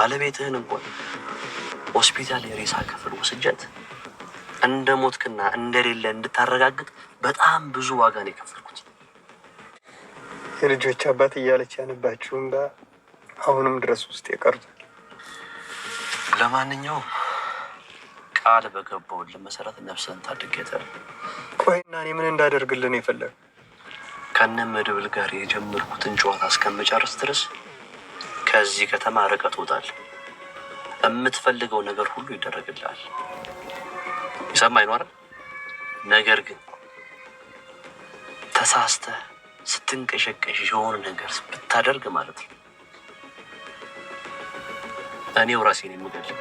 ባለቤትህን እንኳን ሆስፒታል የሬሳ ክፍል ወስጀት እንደሞትክና እንደሌለ እንድታረጋግጥ በጣም ብዙ ዋጋ ነው የከፈልኩት። የልጆች አባት እያለች ያነባችሁ እንባ አሁንም ድረስ ውስጥ የቀርቷል። ለማንኛውም ቃል በገባውልህ መሰረት ነፍስህን ታድገታል። ቆይና እኔ ምን እንዳደርግልን የፈለግ? ከነ መድብል ጋር የጀመርኩትን ጨዋታ እስከመጨረስ ድረስ ከዚህ ከተማ ርቀት ትወጣለህ። የምትፈልገው ነገር ሁሉ ይደረግልሃል። ይሰማኝ ነው አይደል? ነገር ግን ተሳስተህ ስትንቀሸቀሽ የሆነ ነገር ብታደርግ ማለት ነው እኔው ራሴ ነኝ የምገልህ።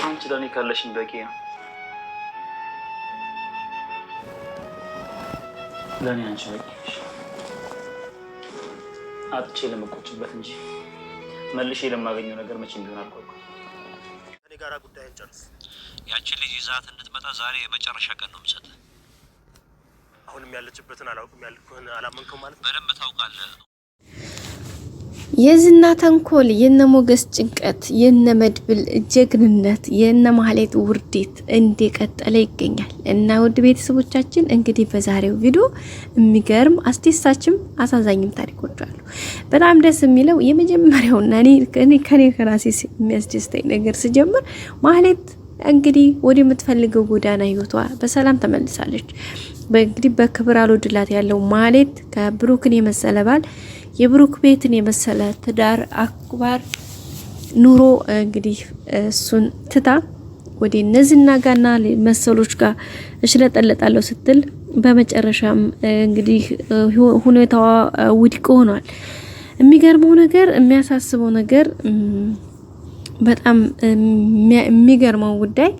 አንቺ ለኔ ካለሽኝ በቂ ነው። ለኔ አንቺ በቂ ነሽ። አጥቼ ለመቆጭበት እንጂ መልሼ ለማገኘው ነገር መቼም ቢሆን አልቆይም። እኔ ጋራ ጉዳይን ጨርስ። ያቺን ልጅ ይዛት እንድትመጣ ዛሬ የመጨረሻ ቀን ነው የምሰጥህ። አሁንም ያለችበትን አላውቅም። ያልኩህን አላመንከው ማለት ነው። በደንብ ታውቃለህ። የዝና ተንኮል፣ የነ ሞገስ ጭንቀት፣ የነ መድብል ጀግንነት፣ የነ ማህሌት ውርዴት እንደቀጠለ ይገኛል። እና ውድ ቤተሰቦቻችን እንግዲህ በዛሬው ቪዲዮ የሚገርም አስደሳችም አሳዛኝም ታሪኮች አሉ። በጣም ደስ የሚለው የመጀመሪያውና እኔ ከራሴ የሚያስደስተኝ ነገር ስጀምር ማህሌት እንግዲህ ወደ የምትፈልገው ጎዳና ህይወቷ በሰላም ተመልሳለች። እንግዲህ በክብር አልወድላት ያለው ማህሌት ከብሩክን የመሰለ ባል የብሩክ ቤትን የመሰለ ትዳር አክባር ኑሮ እንግዲህ እሱን ትታ ወደ እነዚህና ጋና መሰሎች ጋር እሽለጠለጣለሁ ስትል በመጨረሻም እንግዲህ ሁኔታዋ ውድቅ ሆኗል። የሚገርመው ነገር የሚያሳስበው ነገር በጣም የሚገርመው ጉዳይ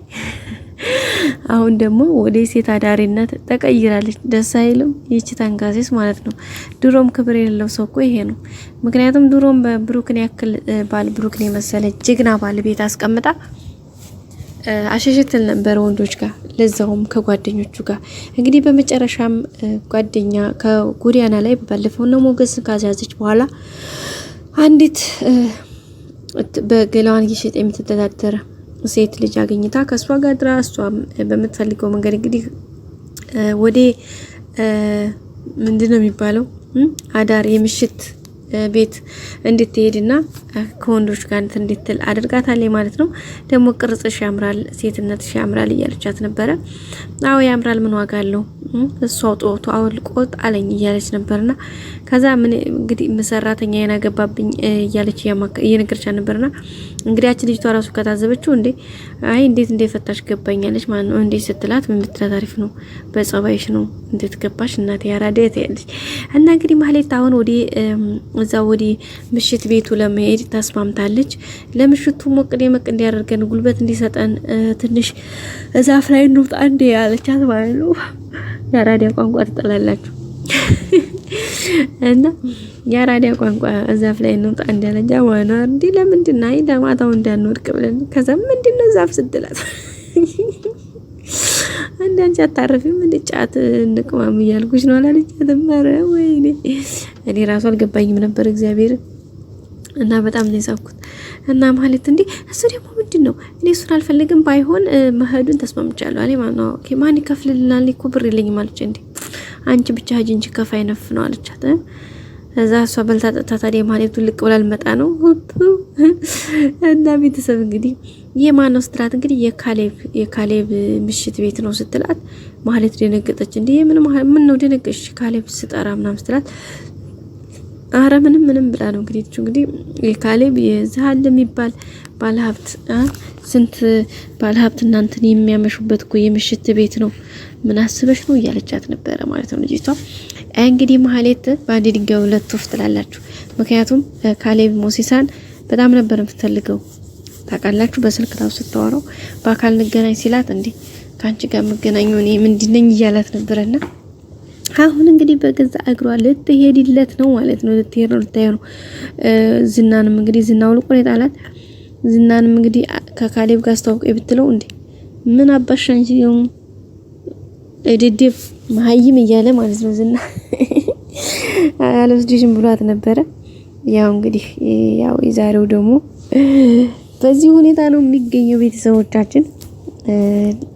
አሁን ደግሞ ወደ ሴት አዳሪነት ተቀይራለች። ደስ አይልም? ይቺ ታንጋሴስ ማለት ነው። ድሮም ክብር የሌለው ሰው እኮ ይሄ ነው። ምክንያቱም ድሮም በብሩክን ያክል ባል ብሩክን የመሰለ ጀግና ባል ቤት አስቀምጣ አሸሽትል ነበር ወንዶች ጋር፣ ለዛውም ከጓደኞቹ ጋር። እንግዲህ በመጨረሻም ጓደኛ ከጎዳና ላይ ባለፈው ነው ሞገስ ካዛዘች በኋላ አንዲት በገላዋን እየሸጠ የምትተዳደረ ሴት ልጅ አገኝታ ከሷ ጋር ድራ እሷም በምትፈልገው መንገድ እንግዲህ ወደ ምንድነው የሚባለው አዳር የምሽት ቤት እንድትሄድና ከወንዶች ጋር እንድትል አድርጋታለች ማለት ነው። ደግሞ ቅርጽሽ ያምራል፣ ሴትነትሽ ያምራል እያለቻት ነበረ። አዎ ያምራል፣ ምን ዋጋ አለው እሷ ጦቶ አውልቆት አለኝ እያለች ነበርና ከዛ ምን እንግዲህ መሰራተኛ ያናገባብኝ እያለች እየነገረቻት ነበርና እንግዲህ ያቺ ልጅቷ ራሱ ከታዘበችው እንዴ አይ እንዴት እንደፈታሽ ገባኛለች ማለት ነው። እንዴ ስትላት ምን ብትላት አሪፍ ነው በጸባይሽ ነው እንዴት ገባሽ እናቴ ያራዴት ያለች እና እንግዲህ ማህሌት አሁን ወዲ እዛ ወዲ ምሽት ቤቱ ለመሄድ ተስማምታለች። ለምሽቱ ሞቅ ደመቅ እንዲያደርገን ጉልበት እንዲሰጠን ትንሽ እዛፍ ላይ እንውጣ እንዴ ያለቻት ማለት ነው። ያራዲያ ቋንቋ ትጠላላችሁ እና ያራዲያ ቋንቋ እዛፍ ላይ እንውጣ እንዳለጃ ዋና እንዲ ለምንድን ነው ለማታው እንዳንወድቅ ብለን ከዛ ምንድነው ዛፍ ስትላት አንዳንቺ አታረፊም እንድጫት እንቅማም እያልኩሽ ነው አላለቻት ተመረ ወይኔ እኔ ራሱ አልገባኝም ነበር እግዚአብሔር እና በጣም ነው የሳኩት። እና ማለት እንዴ እሱ ደግሞ ምንድነው እኔ እሱን አልፈልግም ባይሆን መሄዱን ተስማምቻለሁ አለ ማለት ነው። ኦኬ ማን ይከፍልልናል እኮ ብር የለኝም አለች። እንዴ አንቺ ብቻ ሂጂ ከፋይ ነፍ ነው አለቻት። እዛ እሷ በልታ ጠጣ ታዲያ ማለት ልቅ ብላ ልመጣ ነው እና ቤተሰብ እንግዲህ የማን ነው ስትላት እንግዲህ የካሌብ ምሽት ቤት ነው ስትላት ማለት ደነገጠች። እንዴ ምን ነው ደነገጥሽ ካሌብ ስጠራ ምናምን ስትላት አረ ምንም ብላ ነው እንግዲህ የካሌብ የዛል የሚባል ባለሀብት ስንት ባለሀብት እናንተን የሚያመሹበት እኮ የምሽት ቤት ነው ምን አስበሽ ነው እያለቻት ነበረ ማለት ነው ልጅቷ። እንግዲህ ማህሌት በአንድ ድንጋይ ሁለት ወፍ ትላላችሁ። ምክንያቱም ካሌብ ሞሲሳን በጣም ነበር የምትፈልገው ታውቃላችሁ። በስልክ ታው ስትዋረው በአካል እንገናኝ ሲላት እንዴ ካንቺ ጋር መገናኘው እኔ ምንድነኝ እያላት ነበርና አሁን እንግዲህ በገዛ እግሯ ልትሄድለት ነው ማለት ነው። ልትሄድ ነው ልታየው ነው። ዝናንም እንግዲህ ዝናው ልቆን ይጣላት። ዝናንም እንግዲህ ከካሌብ ጋር አስተዋውቀ ብትለው እንዴ ምን አባሻንጂ እድድፍ መሀይም እያለ ማለት ነው ዝና አልወስድሽም ብሏት ነበረ። ያው እንግዲህ ያው የዛሬው ደግሞ በዚህ ሁኔታ ነው የሚገኘው ቤተሰቦቻችን።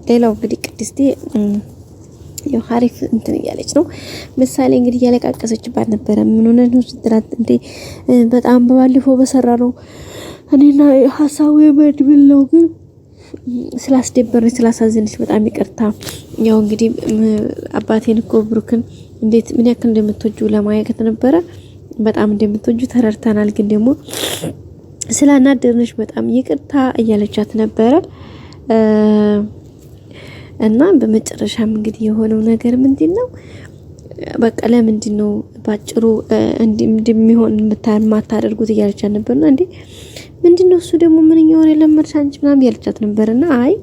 ሌላው እንግዲህ ቅድስቴ ያው ሀሪፍ እንትን እያለች ነው። ምሳሌ እንግዲህ እያለቃቀሰችባት ነበረ። ምን ሆነ ነው ስትላት እንዴ በጣም ባለፈው በሰራ ነው እኔና ሀሳቡ የመድብል ነው ግን ስላስደበረች ስላሳዘነች በጣም ይቅርታ። ያው እንግዲህ አባቴን እኮ ብሩክን እንዴት ምን ያክል እንደምትወጁ ለማየት ነበረ። በጣም እንደምትወጁ ተረድተናል። ግን ደግሞ ስላናደርነሽ በጣም ይቅርታ እያለቻት ነበረ። እና በመጨረሻም እንግዲህ የሆነው ነገር ምንድነው? በቃ ለምንድን ነው ባጭሩ እንደሚሆን ማታደርጉት እያለቻት ነበርና እንዴ ምንድነው እሱ ደግሞ ምንኛ ወሬ ለመድሽ አንቺ ምናምን እያለቻት ነበርና አይ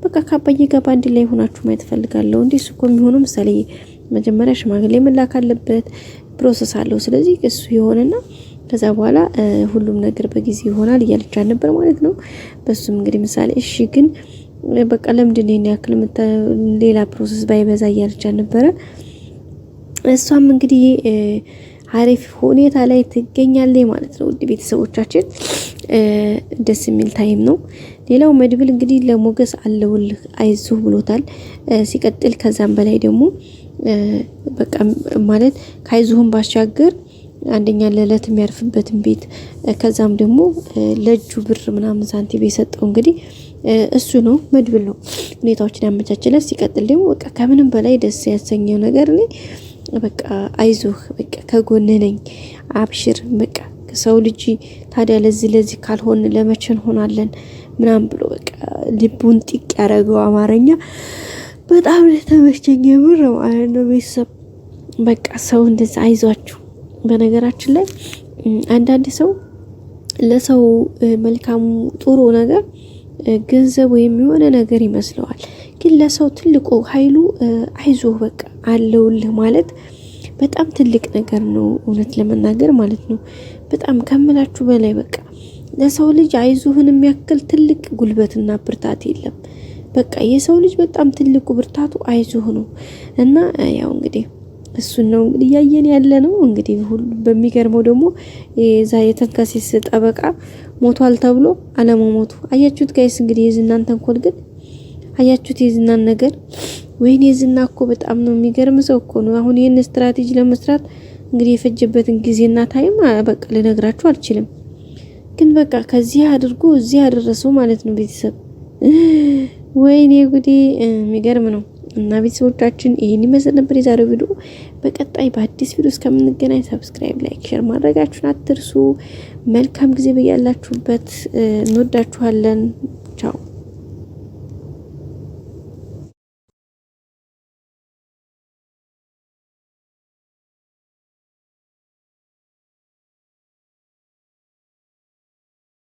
በቃ ካባዬ ጋር ባንድ ላይ ሆናችሁ ማየት ፈልጋለሁ። እንዴ እሱ እኮ የሚሆነው ምሳሌ መጀመሪያ ሽማግሌ መላክ አለበት፣ ፕሮሰስ አለው። ስለዚህ እሱ ይሆንና ከዛ በኋላ ሁሉም ነገር በጊዜ ይሆናል እያለቻት ነበር ማለት ነው። በሱም እንግዲህ ምሳሌ እሺ ግን በቃ ለምንድን ነው ያክል ሌላ ፕሮሰስ ባይበዛ እያለቻት ነበረ። እሷም እንግዲህ አሪፍ ሁኔታ ላይ ትገኛለች ማለት ነው። ውድ ቤተሰቦቻችን ደስ የሚል ታይም ነው። ሌላው መድብል እንግዲህ ለሞገስ አለውልህ አይዞህ ብሎታል። ሲቀጥል ከዛም በላይ ደግሞ በቃ ማለት ካይዞህም ባሻገር አንደኛ ለለት የሚያርፍበትን ቤት ከዛም ደግሞ ለጁ ብር ምናምን ሳንቲም የሰጠው እንግዲህ እሱ ነው መድብል ነው ሁኔታዎችን ያመቻችለት። ሲቀጥል ደግሞ በቃ ከምንም በላይ ደስ ያሰኘው ነገር እኔ በቃ አይዞህ በቃ ከጎንህ ነኝ አብሽር በቃ ሰው ልጅ ታዲያ ለዚህ ካልሆን ለመቼ እንሆናለን ምናምን ብሎ በቃ ልቡን ጢቅ ያደረገው አማርኛ በጣም ተመቸኝ የምር ማለት ነው። ቤተሰብ በቃ ሰው እንደዛ አይዟችሁ። በነገራችን ላይ አንዳንድ ሰው ለሰው መልካሙ ጥሩ ነገር ገንዘብ ወይም የሆነ ነገር ይመስለዋል። ግን ለሰው ትልቁ ኃይሉ አይዞህ በቃ አለውልህ ማለት በጣም ትልቅ ነገር ነው። እውነት ለመናገር ማለት ነው። በጣም ከምላችሁ በላይ በቃ ለሰው ልጅ አይዞህን የሚያክል ትልቅ ጉልበትና ብርታት የለም። በቃ የሰው ልጅ በጣም ትልቁ ብርታቱ አይዞህ ነው። እና ያው እንግዲህ እሱን ነው እንግዲህ ያየን ያለ ነው። እንግዲህ ሁሉ በሚገርመው ደግሞ የዛ የተንከሲስ ጠበቃ ሞቷል ተብሎ አለመሞቱ አያችሁት ጋይስ። እንግዲህ የዝናን ተንኮል ግን አያችሁት የዝናን ነገር። ወይኔ የዝና እኮ በጣም ነው የሚገርም ሰው እኮ ነው። አሁን ይሄን ስትራቴጂ ለመስራት እንግዲህ የፈጀበትን ጊዜና ታይም በቃ ልነግራችሁ አልችልም። ግን በቃ ከዚህ አድርጎ እዚህ ያደረሰው ማለት ነው ቤተሰብ። ወይኔ ጉዴ የሚገርም ነው። እና ቤተሰቦቻችን ይሄን ይመስል ነበር የዛሬው ቪዲዮ። በቀጣይ በአዲስ ቪዲዮ እስከምንገናኝ ሰብስክራይብ፣ ላይክ፣ ሼር ማድረጋችሁን አትርሱ። መልካም ጊዜ በያላችሁበት። እንወዳችኋለን።